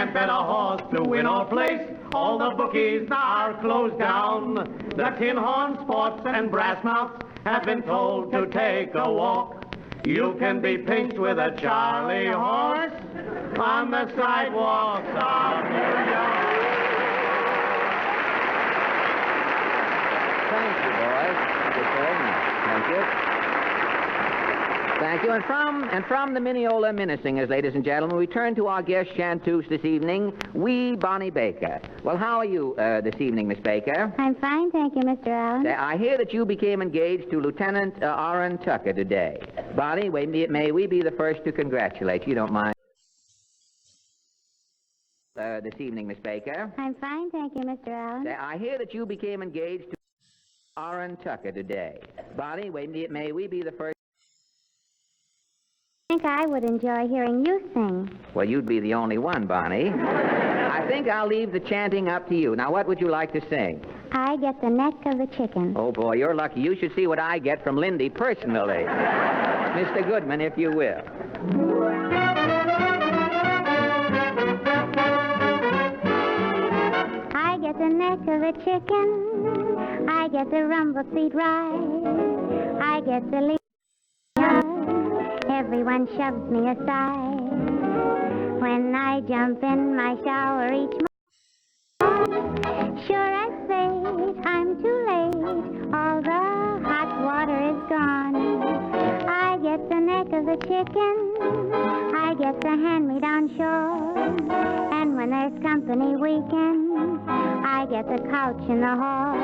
can't bet a horse to win or place. All the bookies are closed down. The tin horn sports and brass mounts have been told to take a walk. You can be pinched with a Charlie horse on the sidewalks of New York. Thank you, boys. Good very much. Thank you. Thank you. And from the Mineola Minnesingers, ladies and gentlemen, we turn to our guest chanteuse this evening, wee Bonnie Baker. Well, how are you this evening, Miss Baker? I'm fine, thank you, Mr. Allen. I hear that you became engaged to Lieutenant Aaron Tucker today. Bonnie, may we be the first to congratulate you. You don't mind? This evening, Miss Baker. I'm fine, thank you, Mr. Allen. I hear that you became engaged to Aaron Tucker today. Bonnie, may we be the first? I think I would enjoy hearing you sing. Well, you'd be the only one, Bonnie. I think I'll leave the chanting up to you. Now, what would you like to sing? I get the neck of the chicken. Oh, boy, you're lucky. You should see what I get from Lindy personally. Mr. Goodman, if you will. I get the neck of the chicken. I get the rumble seat ride. I get the lead. Everyone shoves me aside. When I jump in my shower each morning, sure as fate, I'm too late. All the hot water is gone. I get the neck of the chicken. I get the hand-me-down shawl. And when there's company weekend, I get the couch in the hall.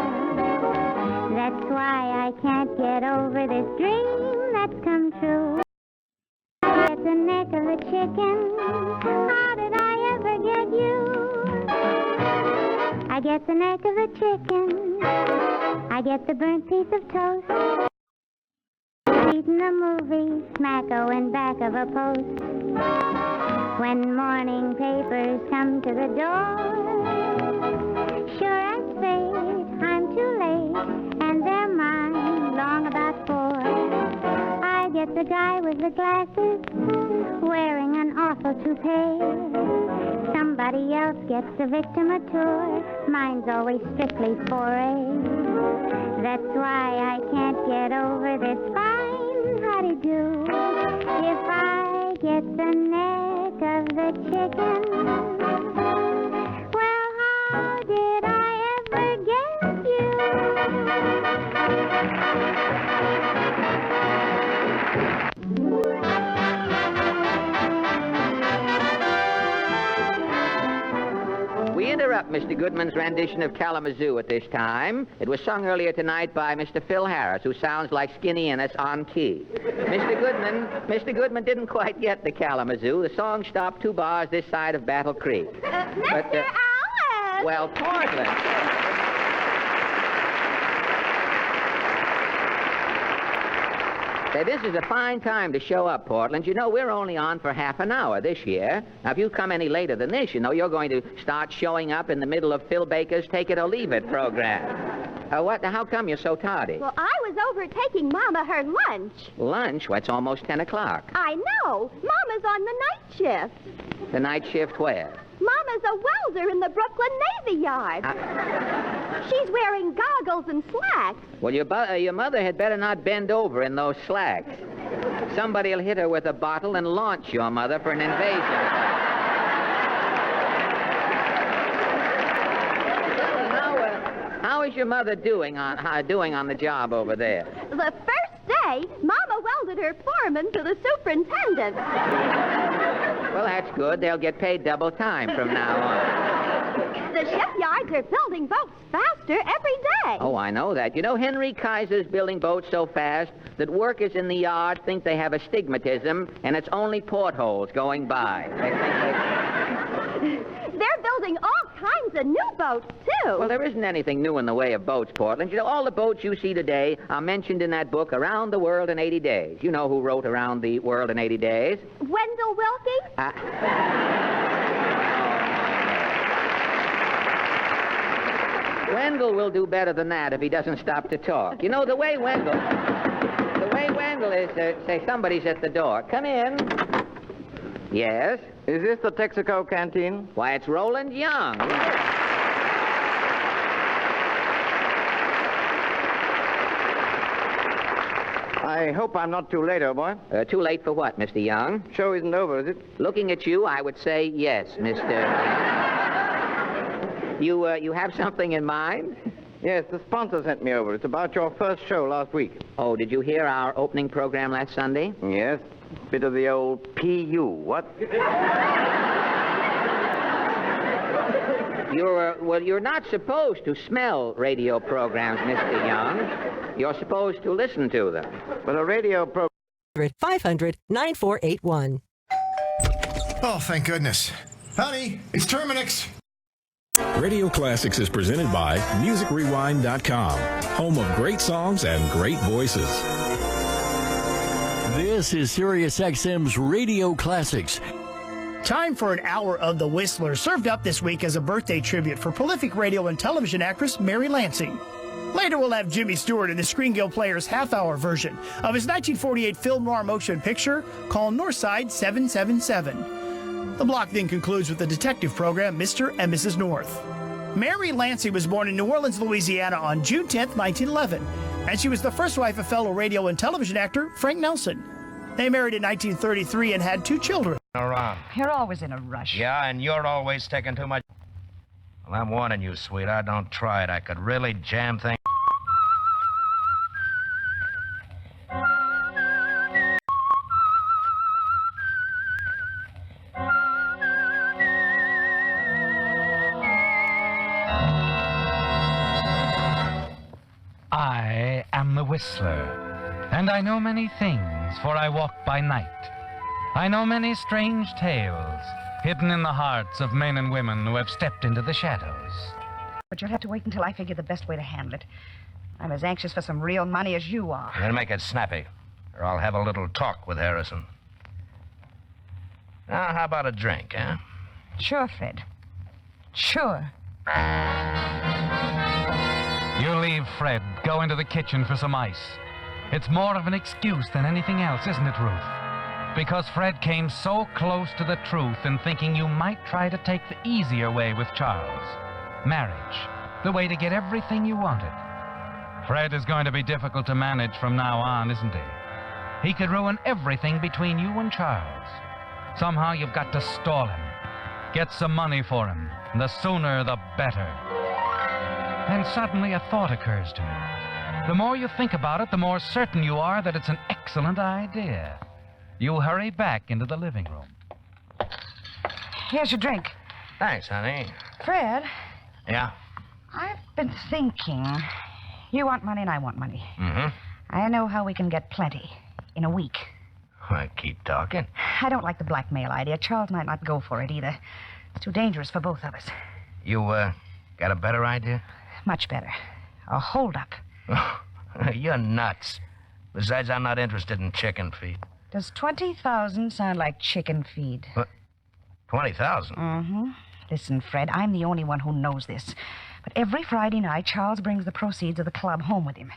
That's why I can't get over this dream that's come true. I get the neck of the chicken. How did I ever get you? I get the neck of the chicken. I get the burnt piece of toast. Eating a movie, smack-o in back of a post. When morning papers come to the door, sure as fate, I'm too late, and they're mine long about 4. I get the guy with the glasses, wearing an awful toupee. Somebody else gets the victim a tour. Mine's always strictly 4A. That's why I can't get over this fine how-do-do. If I get the neck of the chicken, well, how did I ever get you? We interrupt Mr. Goodman's rendition of Kalamazoo at this time. It was sung earlier tonight by Mr. Phil Harris, who sounds like Skinny Innes on key. Mr. Goodman didn't quite get the Kalamazoo. The song stopped 2 bars this side of Battle Creek. Mr. Allen! Well, Portland. Say, this is a fine time to show up, Portland. You know, we're only on for half an hour this year. Now, if you come any later than this, you know, you're going to start showing up in the middle of Phil Baker's Take It or Leave It program. How come you're so tardy? Well, I was over taking Mama her lunch. Lunch? Well, it's almost 10 o'clock. I know. Mama's on the night shift. The night shift where? Mama's a welder in the Brooklyn Navy Yard. She's wearing goggles and slacks. Well, your mother had better not bend over in those slacks. Somebody'll hit her with a bottle and launch your mother for an invasion. How is your mother doing on the job over there? The first day, Mama welded her foreman to the superintendent. Well, that's good. They'll get paid double time from now on. The shipyards are building boats faster every day. Oh, I know that. You know, Henry Kaiser's building boats so fast that workers in the yard think they have astigmatism, and it's only portholes going by. They're building all kinds of new boats, too. Well, there isn't anything new in the way of boats, Portland. You know, all the boats you see today are mentioned in that book, Around the World in 80 Days. You know who wrote Around the World in 80 Days? Wendell Willkie? Wendell will do better than that if he doesn't stop to talk. You know, the way Wendell is, say, somebody's at the door. Come in. Yes? Is this the Texaco canteen? Why, it's Roland Young. I hope I'm not too late, old boy. Too late for what, Mr. Young? Show isn't over, is it? Looking at you, I would say yes, Mr. You have something in mind? Yes, the sponsor sent me over. It's about your first show last week. Oh, did you hear our opening program last Sunday? Yes. Bit of the old PU. What? You're not supposed to smell radio programs, Mr. Young. You're supposed to listen to them. But a radio program... 500-9481. Oh, thank goodness. Honey, it's Terminix. Radio Classics is presented by MusicRewind.com, home of great songs and great voices. This is SiriusXM's Radio Classics. Time for an hour of The Whistler, served up this week as a birthday tribute for prolific radio and television actress Mary Lansing. Later, we'll have Jimmy Stewart in the Screen Guild Player's half-hour version of his 1948 film noir motion picture called Northside 777. The block then concludes with the detective program Mr. and Mrs. North. Mary Lansing was born in New Orleans, Louisiana on June 10, 1911, and she was the first wife of fellow radio and television actor Frank Nelson. They married in 1933 and had 2 children. Around. You're always in a rush. Yeah, and you're always taking too much. Well, I'm warning you, sweetheart. Don't try it. I could really jam things. I am the Whistler, and I know many things, for I walk by night. I know many strange tales hidden in the hearts of men and women who have stepped into the shadows. But you'll have to wait until I figure the best way to handle it. I'm as anxious for some real money as you are. Then make it snappy, or I'll have a little talk with Harrison. Now, how about a drink, huh? Sure, Fred. Sure. You leave Fred, go into the kitchen for some ice. It's more of an excuse than anything else, isn't it, Ruth? Because Fred came so close to the truth in thinking you might try to take the easier way with Charles. Marriage. The way to get everything you wanted. Fred is going to be difficult to manage from now on, isn't he? He could ruin everything between you and Charles. Somehow you've got to stall him. Get some money for him. And the sooner, the better. And suddenly a thought occurs to you. The more you think about it, the more certain you are that it's an excellent idea. You hurry back into the living room. Here's your drink. Thanks, honey. Fred. Yeah? I've been thinking. You want money and I want money. Mm-hmm. I know how we can get plenty. In a week. Well, keep talking. I don't like the blackmail idea. Charles might not go for it either. It's too dangerous for both of us. You, got a better idea? Much better. A holdup. You're nuts. Besides, I'm not interested in chicken feed. Does 20,000 sound like chicken feed? What? 20,000? Mm-hmm. Listen, Fred, I'm the only one who knows this. But every Friday night, Charles brings the proceeds of the club home with him.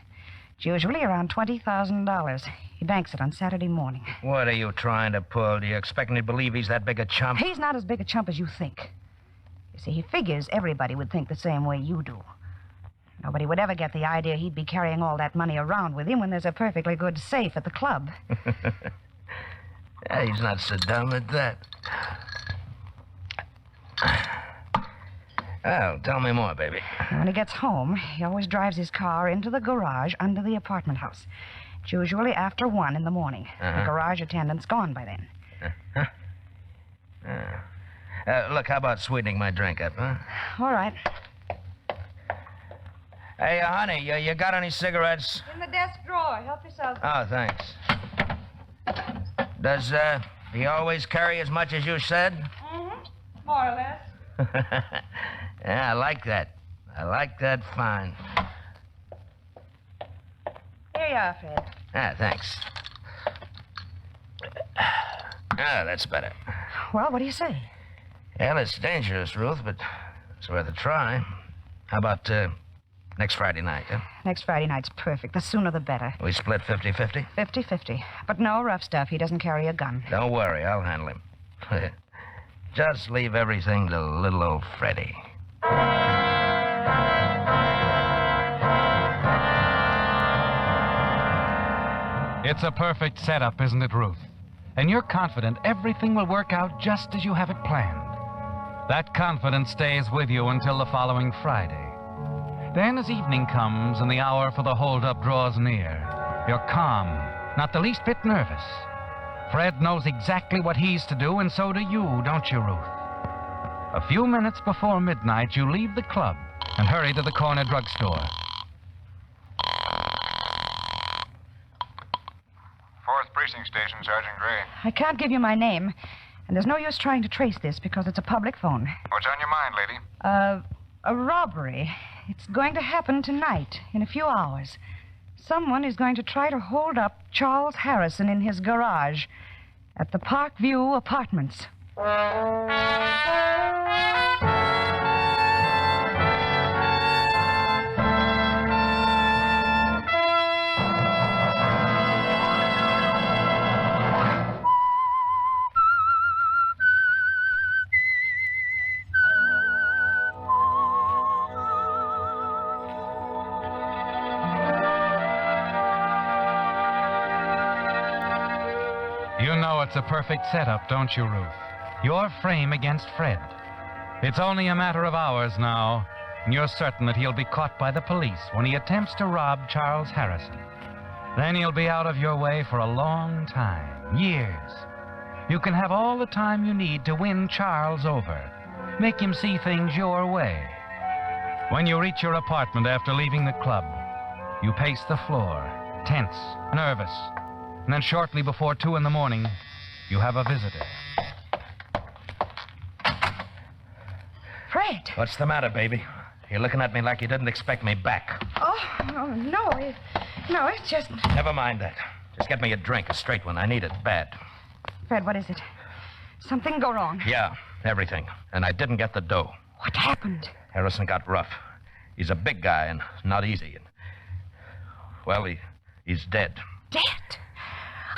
It's usually around $20,000. He banks it on Saturday morning. What are you trying to pull? Do you expect me to believe he's that big a chump? He's not as big a chump as you think. You see, he figures everybody would think the same way you do. Nobody would ever get the idea he'd be carrying all that money around with him when there's a perfectly good safe at the club. Yeah, he's not so dumb at that. Well, tell me more, baby. When he gets home, he always drives his car into the garage under the apartment house. It's usually after 1 in the morning. The garage attendant's gone by then. Look, how about sweetening my drink up, huh? All right. Hey, honey, you got any cigarettes? In the desk drawer. Help yourself. Oh, thanks. Does, he always carry as much as you said? Mm-hmm. More or less. Yeah, I like that. I like that fine. Here you are, Fred. Ah, thanks. Ah, that's better. Well, what do you say? Well, it's dangerous, Ruth, but it's worth a try. How about, next Friday night, huh? Next Friday night's perfect. The sooner the better. We split 50-50? 50-50. But no rough stuff. He doesn't carry a gun. Don't worry, I'll handle him. Just leave everything to little old Freddie. It's a perfect setup, isn't it, Ruth? And you're confident everything will work out just as you have it planned. That confidence stays with you until the following Friday. Then, as evening comes and the hour for the holdup draws near, you're calm, not the least bit nervous. Fred knows exactly what he's to do, and so do you, don't you, Ruth? A few minutes before midnight, you leave the club and hurry to the corner drugstore. Fourth Precinct Station, Sergeant Gray. I can't give you my name, and there's no use trying to trace this because it's a public phone. What's on your mind, lady? A robbery. It's going to happen tonight, in a few hours. Someone is going to try to hold up Charles Harrison in his garage at the Parkview Apartments. You know it's a perfect setup, don't you, Ruth? Your frame against Fred. It's only a matter of hours now, and you're certain that he'll be caught by the police when he attempts to rob Charles Harrison. Then he'll be out of your way for a long time, years. You can have all the time you need to win Charles over, make him see things your way. When you reach your apartment after leaving the club, you pace the floor, tense, nervous. And then shortly before 2 in the morning, you have a visitor. Fred! What's the matter, baby? You're looking at me like you didn't expect me back. Oh, no, it's just... Never mind that. Just get me a drink, a straight one. I need it bad. Fred, what is it? Something go wrong? Yeah, everything. And I didn't get the dough. What happened? Harrison got rough. He's a big guy and not easy. And, well, he's dead. Dead?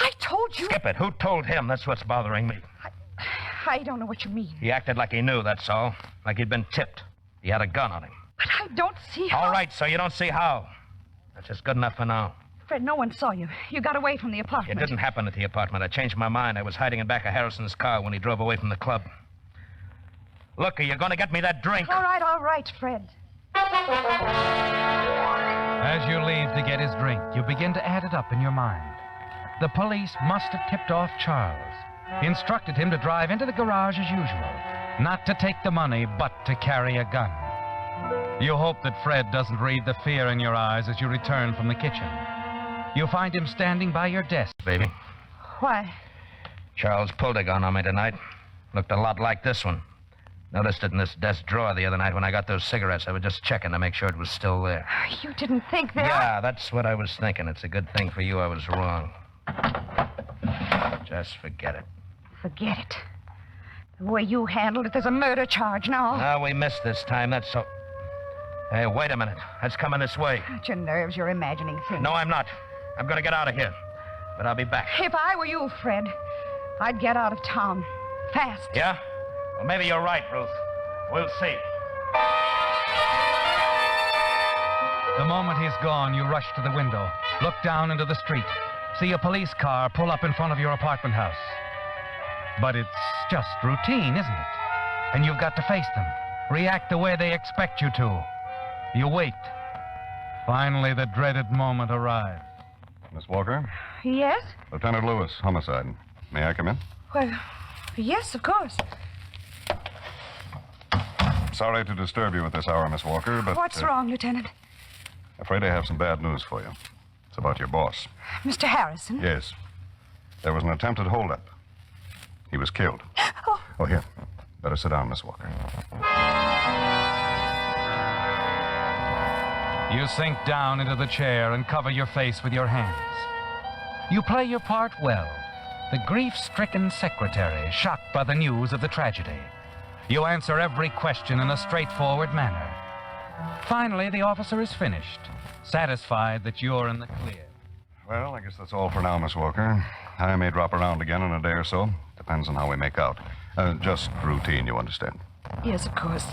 I told you... Skip it. Who told him? That's what's bothering me. I don't know what you mean. He acted like he knew, that's all. Like he'd been tipped. He had a gun on him. But I don't see how... All right, so you don't see how. That's just good enough for now. Fred, no one saw you. You got away from the apartment. It didn't happen at the apartment. I changed my mind. I was hiding in back of Harrison's car when he drove away from the club. Look, are you going to get me that drink? All right, Fred. As you leave to get his drink, you begin to add it up in your mind. The police must have tipped off Charles, instructed him to drive into the garage as usual, not to take the money, but to carry a gun. You hope that Fred doesn't read the fear in your eyes as you return from the kitchen. You find him standing by your desk. Baby, Why? Charles pulled a gun on me tonight. Looked a lot like this one. Noticed it in this desk drawer the other night when I got those cigarettes. I was just checking to make sure it was still there. You didn't think that... Yeah, that's what I was thinking. It's a good thing for you I was wrong. Just forget it. Forget it. The way you handled it, there's a murder charge now. No, we missed this time, that's so... Hey, wait a minute. That's coming this way. At your nerves, you're imagining things. No, I'm not. I'm going to get out of here. But I'll be back. If I were you, Fred, I'd get out of town. Fast. Yeah? Well, maybe you're right, Ruth. We'll see. The moment he's gone, you rush to the window, look down into the street, see a police car pull up in front of your apartment house. But it's just routine, isn't it? And you've got to face them, react the way they expect you to. You wait. Finally, the dreaded moment arrives. Miss Walker? Yes? Lieutenant Lewis, homicide. May I come in? Well, yes, of course. Sorry to disturb you at this hour, Miss Walker, but... What's wrong, Lieutenant? Afraid I have some bad news for you. It's about your boss. Mr. Harrison? Yes. There was an attempted holdup. He was killed. Oh, here. Better sit down, Miss Walker. You sink down into the chair and cover your face with your hands. You play your part well. The grief-stricken secretary, shocked by the news of the tragedy. You answer every question in a straightforward manner. Finally, the officer is finished, satisfied that you're in the clear. Well, I guess that's all for now, Miss Walker. I may drop around again in a day or so. Depends on how we make out. Just routine, you understand. Yes, of course.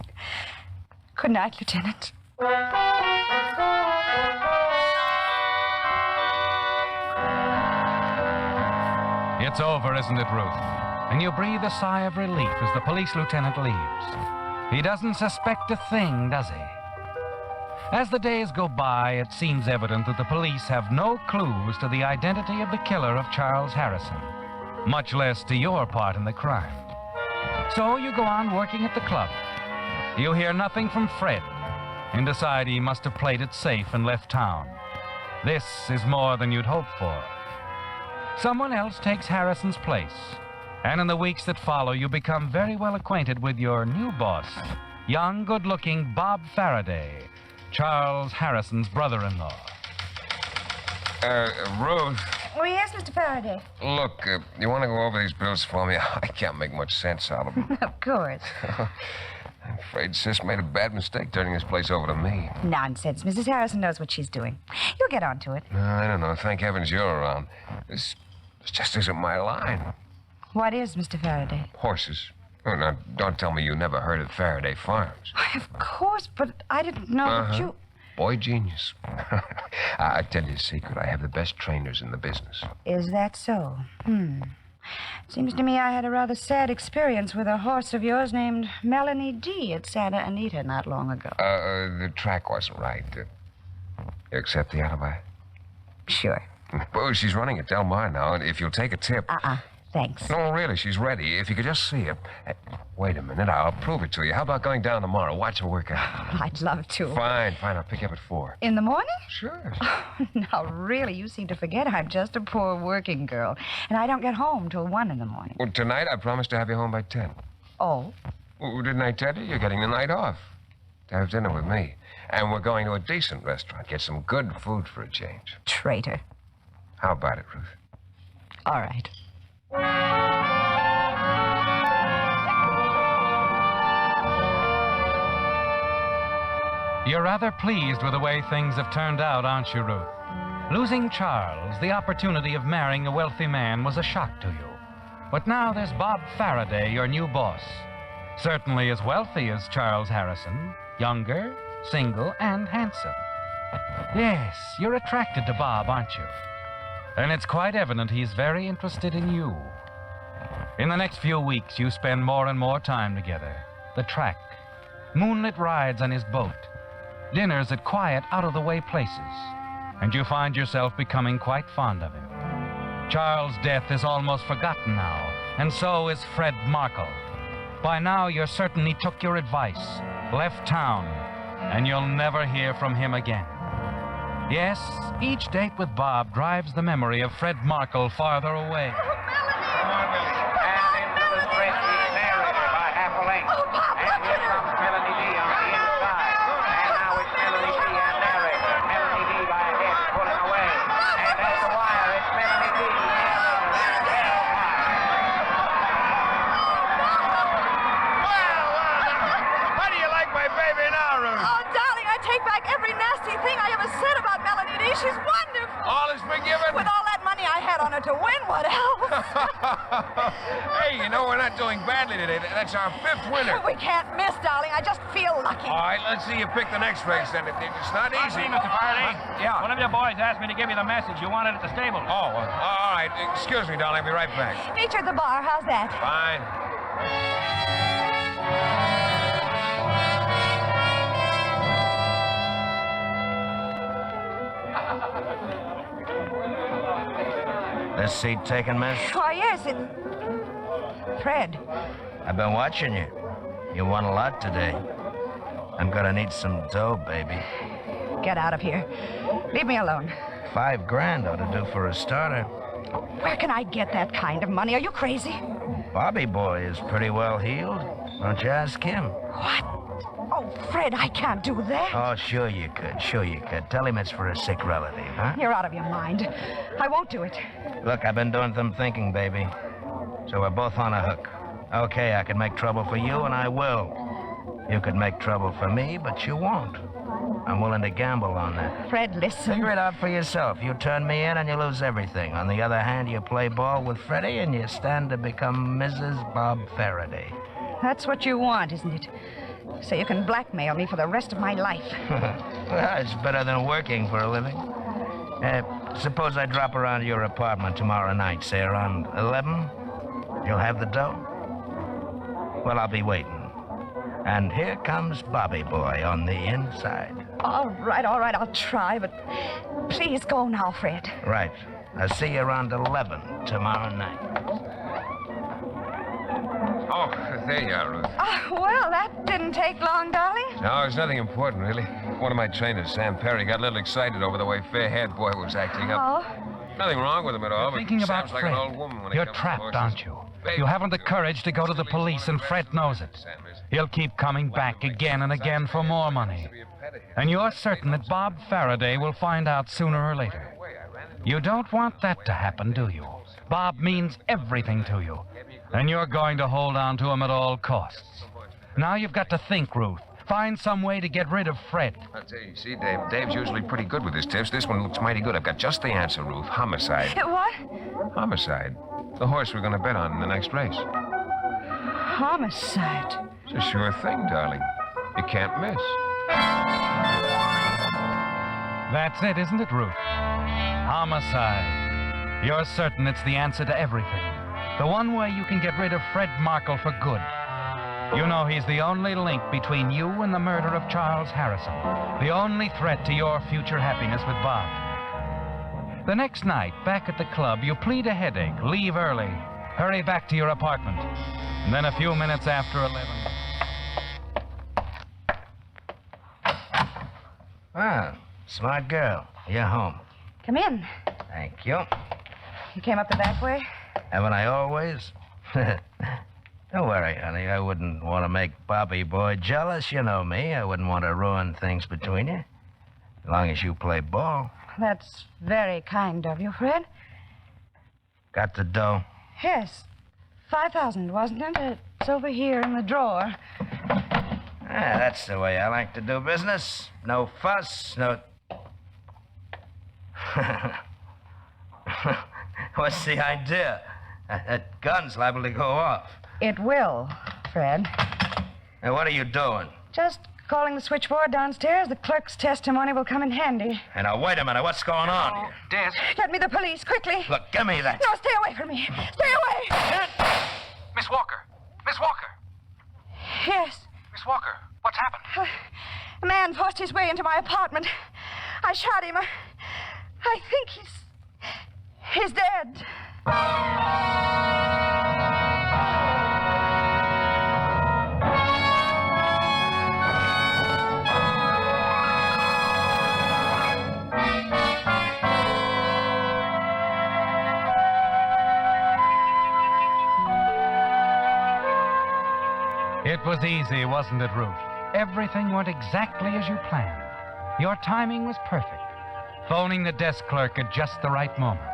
Good night, Lieutenant. It's over, isn't it, Ruth? And you breathe a sigh of relief as the police lieutenant leaves. He doesn't suspect a thing, does he? As the days go by, it seems evident that the police have no clues to the identity of the killer of Charles Harrison, much less to your part in the crime. So you go on working at the club. You hear nothing from Fred and decide he must have played it safe and left town. This is more than you'd hoped for. Someone else takes Harrison's place, and in the weeks that follow, you become very well acquainted with your new boss, young, good-looking Bob Faraday, Charles Harrison's brother-in-law. Ruth. Oh, yes, Mr. Faraday. Look, you want to go over these bills for me? I can't make much sense out of them. Of course. I'm afraid Sis made a bad mistake turning this place over to me. Nonsense. Mrs. Harrison knows what she's doing. You'll get on to it. I don't know. Thank heavens you're around. This just isn't my line. What is, Mr. Faraday? Horses. Oh, now, don't tell me you never heard of Faraday Farms. Why, of course, but I didn't know that you... Boy genius. I tell you a secret. I have the best trainers in the business. Is that so? Seems to me I had a rather sad experience with a horse of yours named Melanie D. at Santa Anita not long ago. The track wasn't right. You accept the alibi? Sure. Well, she's running at Del Mar now, and if you'll take a tip... Thanks. No, really, she's ready. If you could just see her. Wait a minute, I'll prove it to you. How about going down tomorrow? Watch her work out. I'd love to. Fine. I'll pick you up at 4. In the morning? Sure. Now, really, you seem to forget I'm just a poor working girl, and I don't get home till 1 in the morning. Well, tonight I promised to have you home by 10. Oh? Well, didn't I tell you? You're getting the night off to have dinner with me. And we're going to a decent restaurant. Get some good food for a change. Traitor. How about it, Ruth? All right. You're rather pleased with the way things have turned out, aren't you, Ruth? Losing Charles, the opportunity of marrying a wealthy man, was a shock to you. But now there's Bob Faraday, your new boss. Certainly as wealthy as Charles Harrison, younger, single, and handsome. Yes, you're attracted to Bob, aren't you? And it's quite evident he's very interested in you. In the next few weeks, you spend more and more time together. The track, moonlit rides on his boat, dinners at quiet, out-of-the-way places. And you find yourself becoming quite fond of him. Charles' death is almost forgotten now, and so is Fred Markle. By now, you're certain he took your advice, left town, and you'll never hear from him again. Yes, each date with Bob drives the memory of Fred Markle farther away. She's wonderful. All is forgiven? With all that money I had on her to win, what else? Hey, you know, we're not doing badly today. That's our 5th winner. We can't miss, darling. I just feel lucky. All right, let's see you pick the next race, then. It's not easy. Mr. Faraday. Yeah. One of your boys asked me to give you the message you wanted at the stable. Oh, all right. Excuse me, darling. I'll be right back. Meet you at the bar. How's that? Fine. This seat taken, miss? Oh, yes, Fred. I've been watching you. You won a lot today. I'm gonna need some dough, baby. Get out of here. Leave me alone. $5,000 ought to do for a starter. Where can I get that kind of money? Are you crazy? Bobby boy is pretty well healed. Don't you ask him? What? Oh, Fred, I can't do that. Oh, sure you could. Sure you could. Tell him it's for a sick relative, huh? You're out of your mind. I won't do it. Look, I've been doing some thinking, baby. So we're both on a hook. Okay, I can make trouble for you, and I will. You could make trouble for me, but you won't. I'm willing to gamble on that. Fred, listen. Figure it out for yourself. You turn me in and you lose everything. On the other hand, you play ball with Freddie and you stand to become Mrs. Bob Faraday. That's what you want, isn't it? So you can blackmail me for the rest of my life. Well, it's better than working for a living. Suppose I drop around to your apartment tomorrow night, say around 11? You'll have the dough? Well, I'll be waiting. And here comes Bobby Boy on the inside. All right, I'll try, but please go now, Fred. Right. I'll see you around 11 tomorrow night. Oh, there you are, Ruth. Well, that didn't take long, darling. No, it's nothing important, really. One of my trainers, Sam Perry, got a little excited over the way fair-haired boy was acting up. Oh. Nothing wrong with him at all, but Thinking about sounds like Fred. an old woman when it You're comes to trapped, horses. aren't you? You haven't the courage to go to the police, and Fred knows it. He'll keep coming back again and again for more money. And you're certain that Bob Faraday will find out sooner or later. You don't want that to happen, do you? Bob means everything to you, and you're going to hold on to him at all costs. Now you've got to think, Ruth. Find some way to get rid of Fred. I'll tell you, see, Dave. Dave's usually pretty good with his tips. This one looks mighty good. I've got just the answer, Ruth. Homicide. What? Homicide. The horse we're going to bet on in the next race. Homicide. It's a sure thing, darling. You can't miss. That's it, isn't it, Ruth? Homicide. You're certain it's the answer to everything. The one way you can get rid of Fred Markle for good. You know he's the only link between you and the murder of Charles Harrison. The only threat to your future happiness with Bob. The next night, back at the club, you plead a headache, leave early, hurry back to your apartment. And then a few minutes after 11... Ah, smart girl. You're home. Come in. Thank you. You came up the back way? Haven't I always? Don't worry, honey. I wouldn't want to make Bobby Boy jealous. You know me. I wouldn't want to ruin things between you. As long as you play ball. That's very kind of you, Fred. Got the dough? Yes. 5,000, wasn't it? It's over here in the drawer. That's the way I like to do business. No fuss, no... What's the idea? That gun's liable to go off. It will, Fred. Now, what are you doing? Just calling the switchboard downstairs. The clerk's testimony will come in handy. Hey, now, wait a minute. What's going on here? Des. Get me the police, quickly. Look, give me that. No, stay away from me. Stay away. Miss Walker. Miss Walker. Yes. Miss Walker, what's happened? A man forced his way into my apartment. I shot him. I think he's dead. It was easy, wasn't it, Ruth? Everything went exactly as you planned. Your timing was perfect. Phoning the desk clerk at just the right moment.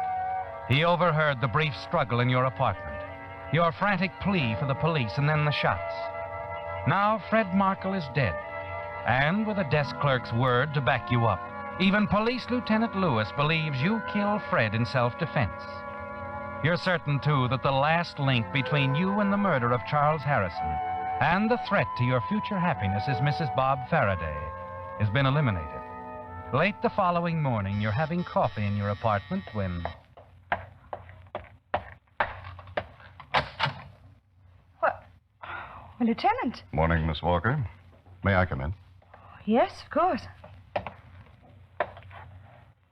He overheard the brief struggle in your apartment, your frantic plea for the police, and then the shots. Now Fred Markle is dead, and with a desk clerk's word to back you up, even Police Lieutenant Lewis believes you killed Fred in self-defense. You're certain, too, that the last link between you and the murder of Charles Harrison and the threat to your future happiness is Mrs. Bob Faraday has been eliminated. Late the following morning, you're having coffee in your apartment when... What? Lieutenant? Morning, Miss Walker. May I come in? Yes, of course.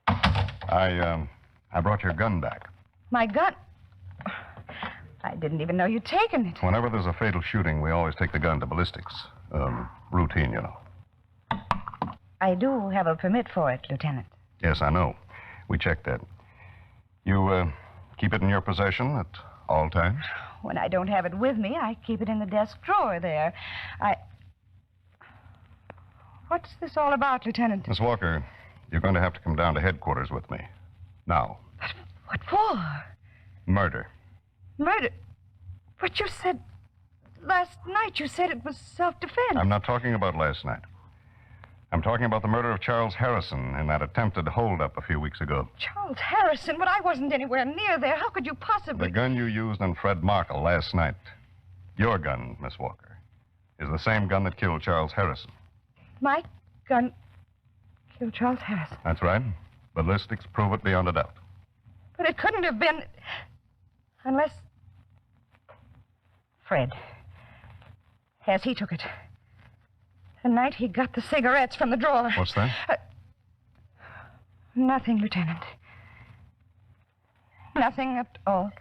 I brought your gun back. My gun? I didn't even know you'd taken it. Whenever there's a fatal shooting, we always take the gun to ballistics. Routine, you know. I do have a permit for it, Lieutenant. Yes, I know. We checked that. You, keep it in your possession at all times? When I don't have it with me, I keep it in the desk drawer there. What's this all about, Lieutenant? Miss Walker, you're going to have to come down to headquarters with me. Now. What for? Murder. Murder? But you said last night you said it was self-defense. I'm not talking about last night. I'm talking about the murder of Charles Harrison in that attempted holdup a few weeks ago. Charles Harrison, but I wasn't anywhere near there. How could you possibly... The gun you used on Fred Markle last night, your gun, Miss Walker, is the same gun that killed Charles Harrison. My gun killed Charles Harrison. That's right. Ballistics prove it beyond a doubt. But it couldn't have been... Unless... Fred. Yes, he took it. The night he got the cigarettes from the drawer. What's that? Nothing, Lieutenant. Nothing at all.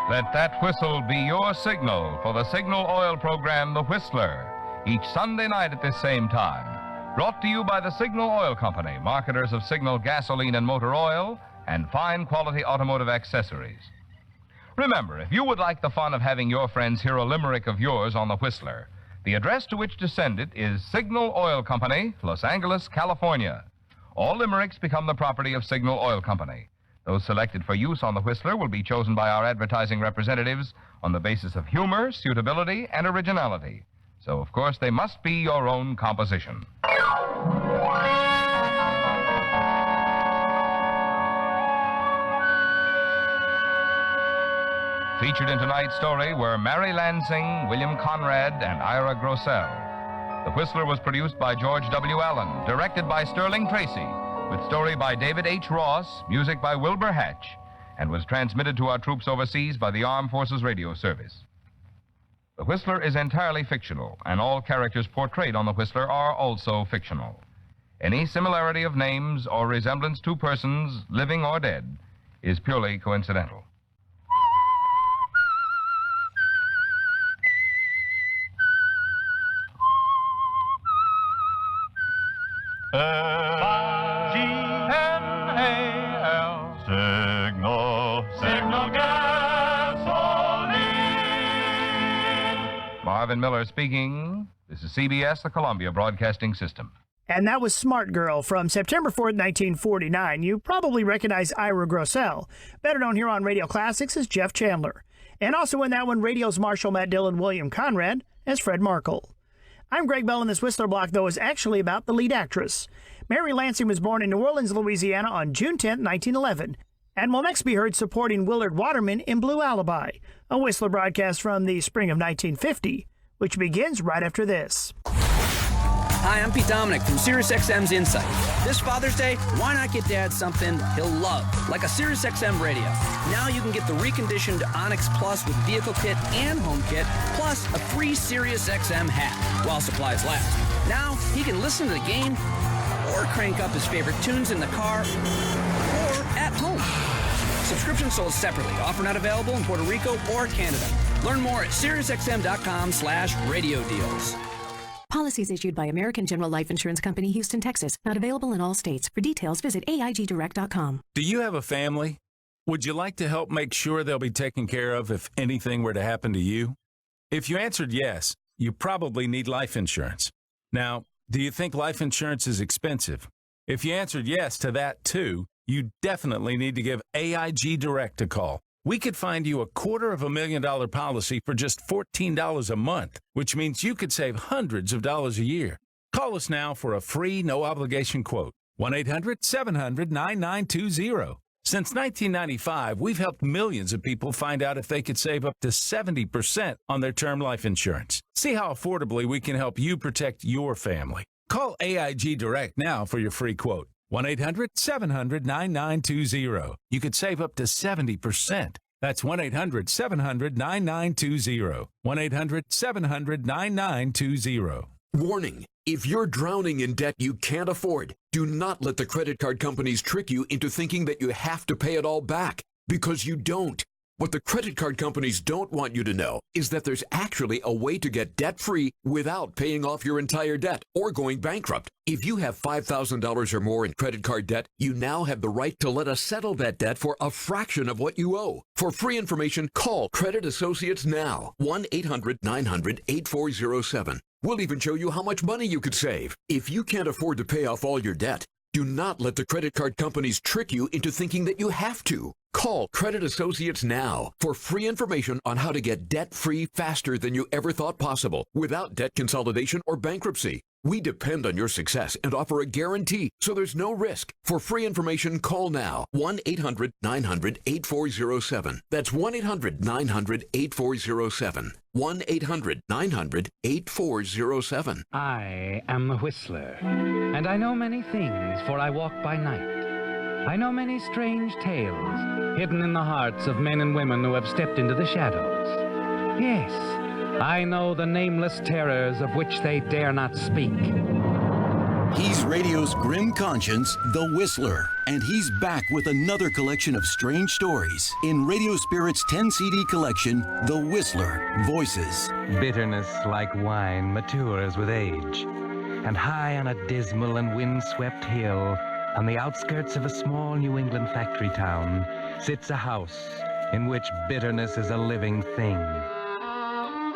Let that whistle be your signal for the Signal Oil program, The Whistler, each Sunday night at this same time. Brought to you by the Signal Oil Company, marketers of Signal gasoline and motor oil and fine quality automotive accessories. Remember, if you would like the fun of having your friends hear a limerick of yours on The Whistler, the address to which to send it is Signal Oil Company, Los Angeles, California. All limericks become the property of Signal Oil Company. Those selected for use on The Whistler will be chosen by our advertising representatives on the basis of humor, suitability, and originality. So, of course, they must be your own composition. Featured in tonight's story were Mary Lansing, William Conrad, and Ira Grossell. The Whistler was produced by George W. Allen, directed by Sterling Tracy, with story by David H. Ross, music by Wilbur Hatch, and was transmitted to our troops overseas by the Armed Forces Radio Service. The Whistler is entirely fictional, and all characters portrayed on The Whistler are also fictional. Any similarity of names or resemblance to persons, living or dead, is purely coincidental. Signal gasoline. Marvin Miller speaking. This is CBS, the Columbia Broadcasting System. And that was Smart Girl from September 4th, 1949. You probably recognize Ira Grossell, better known here on Radio Classics as Jeff Chandler. And also in that one, Radio's Marshall Matt Dillon, William Conrad as Fred Markle. I'm Greg Bell, and this Whistler block, though, is actually about the lead actress. Mary Lansing was born in New Orleans, Louisiana on June 10, 1911, and will next be heard supporting Willard Waterman in Blue Alibi, a Whistler broadcast from the spring of 1950, which begins right after this. Hi, I'm Pete Dominic from SiriusXM's Insight. This Father's Day, why not get Dad something he'll love, like a SiriusXM radio? Now you can get the reconditioned Onyx Plus with vehicle kit and home kit, plus a free SiriusXM hat, while supplies last. Now he can listen to the game, or crank up his favorite tunes in the car, or at home. Subscriptions sold separately. Offer not available in Puerto Rico or Canada. Learn more at SiriusXM.com/radio deals. Policies issued by American General Life Insurance Company, Houston, Texas. Not available in all states. For details, visit AIGdirect.com. Do you have a family? Would you like to help make sure they'll be taken care of if anything were to happen to you? If you answered yes, you probably need life insurance. Now, do you think life insurance is expensive? If you answered yes to that too, you definitely need to give AIG Direct a call. We could find you a $250,000 policy for just $14 a month, which means you could save hundreds of dollars a year. Call us now for a free, no-obligation quote. 1-800-700-9920. Since 1995, we've helped millions of people find out if they could save up to 70% on their term life insurance. See how affordably we can help you protect your family. Call AIG Direct now for your free quote. 1-800-700-9920. You could save up to 70%. That's 1-800-700-9920. 1-800-700-9920. Warning. If you're drowning in debt you can't afford, do not let the credit card companies trick you into thinking that you have to pay it all back, because you don't. What the credit card companies don't want you to know is that there's actually a way to get debt-free without paying off your entire debt or going bankrupt. If you have $5,000 or more in credit card debt, you now have the right to let us settle that debt for a fraction of what you owe. For free information, call Credit Associates now. 1-800-900-8407. We'll even show you how much money you could save. If you can't afford to pay off all your debt, do not let the credit card companies trick you into thinking that you have to. Call Credit Associates now for free information on how to get debt-free faster than you ever thought possible without debt consolidation or bankruptcy. We depend on your success and offer a guarantee, so there's no risk. For free information, call now. 1-800-900-8407. That's 1-800-900-8407. 1-800-900-8407. I am the Whistler, and I know many things, for I walk by night. I know many strange tales hidden in the hearts of men and women who have stepped into the shadows. Yes, I know the nameless terrors of which they dare not speak. He's radio's grim conscience, the Whistler, and he's back with another collection of strange stories in Radio Spirit's 10-CD collection, The Whistler, Voices. Bitterness like wine matures with age, and high on a dismal and wind-swept hill, on the outskirts of a small New England factory town, sits a house in which bitterness is a living thing.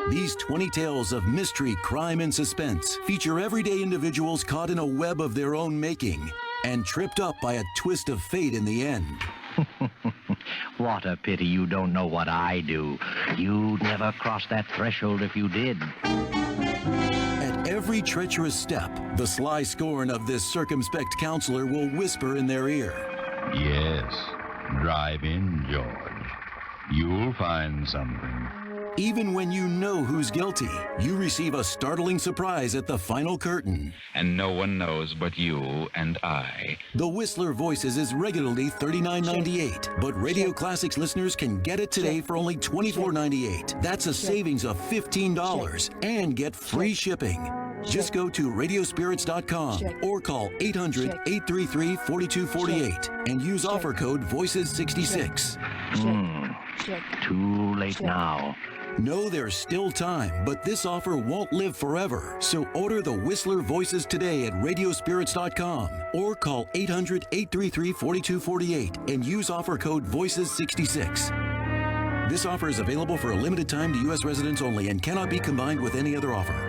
These 20 tales of mystery, crime, and suspense feature everyday individuals caught in a web of their own making and tripped up by a twist of fate in the end. What a pity you don't know what I do. You'd never cross that threshold if you did. At every treacherous step, the sly scorn of this circumspect counselor will whisper in their ear. Yes, drive in, George. You'll find something. Even when you know who's guilty, you receive a startling surprise at the final curtain. And no one knows but you and I. The Whistler Voices is regularly $39.98, but Radio Classics listeners can get it today for only $24.98. That's a savings of $15 and get free shipping. Just go to radiospirits.com or call 800-833-4248 and use offer code VOICES66. Too late now. No, there's still time, but this offer won't live forever. So order the Whistler Voices today at radiospirits.com or call 800-833-4248 and use offer code VOICES66. This offer is available for a limited time to U.S. residents only and cannot be combined with any other offer.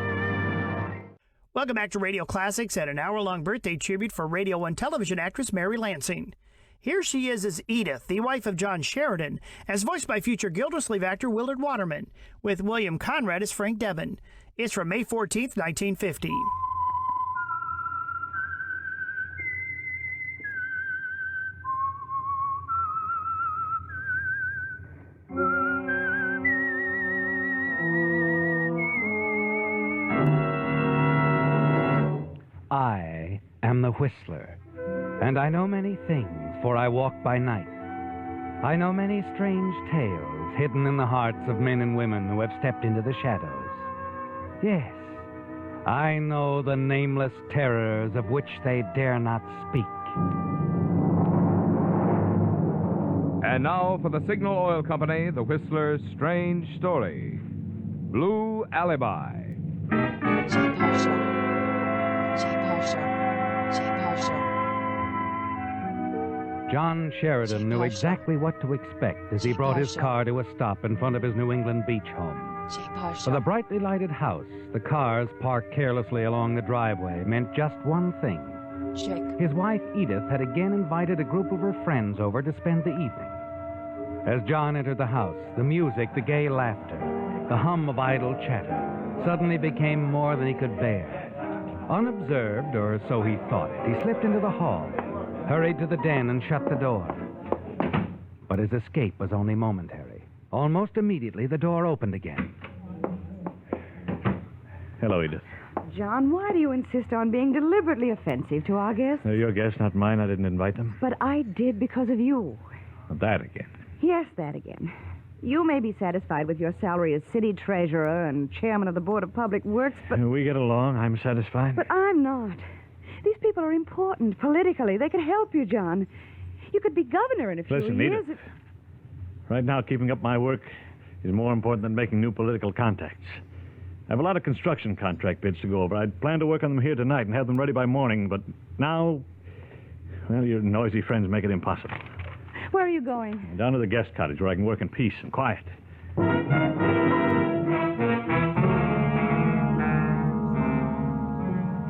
Welcome back to Radio Classics and an hour-long birthday tribute for radio and television actress Mary Lansing. Here she is as Edith, the wife of John Sheridan, as voiced by future Gildersleeve actor Willard Waterman, with William Conrad as Frank Devon. It's from May 14th, 1950. I am the Whistler, and I know many things, for I walk by night. I know many strange tales hidden in the hearts of men and women who have stepped into the shadows. Yes, I know the nameless terrors of which they dare not speak. And now for the Signal Oil Company, the Whistler's strange story. Blue Alibi. John Sheridan knew exactly what to expect as he brought his car to a stop in front of his New England beach home. For the brightly lighted house, the cars parked carelessly along the driveway meant just one thing. His wife, Edith, had again invited a group of her friends over to spend the evening. As John entered the house, the music, the gay laughter, the hum of idle chatter suddenly became more than he could bear. Unobserved, or so he thought it, he slipped into the hall, hurried to the den and shut the door. But his escape was only momentary. Almost immediately, the door opened again. Hello, Edith. John, why do you insist on being deliberately offensive to our guests? Your guests, not mine. I didn't invite them. But I did because of you. That again. Yes, that again. You may be satisfied with your salary as city treasurer and chairman of the Board of Public Works, but... We get along. I'm satisfied. But I'm not. These people are important politically. They could help you, John. You could be governor in a few Listen, years. Edith. Right now, keeping up my work is more important than making new political contacts. I have a lot of construction contract bids to go over. I'd planned to work on them here tonight and have them ready by morning, but now, well, your noisy friends make it impossible. Where are you going? Down to the guest cottage where I can work in peace and quiet.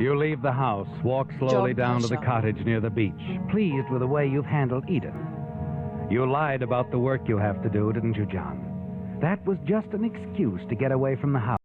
You leave the house, walk slowly down to the cottage near the beach, pleased with the way you've handled Edith. You lied about the work you have to do, didn't you, John? That was just an excuse to get away from the house.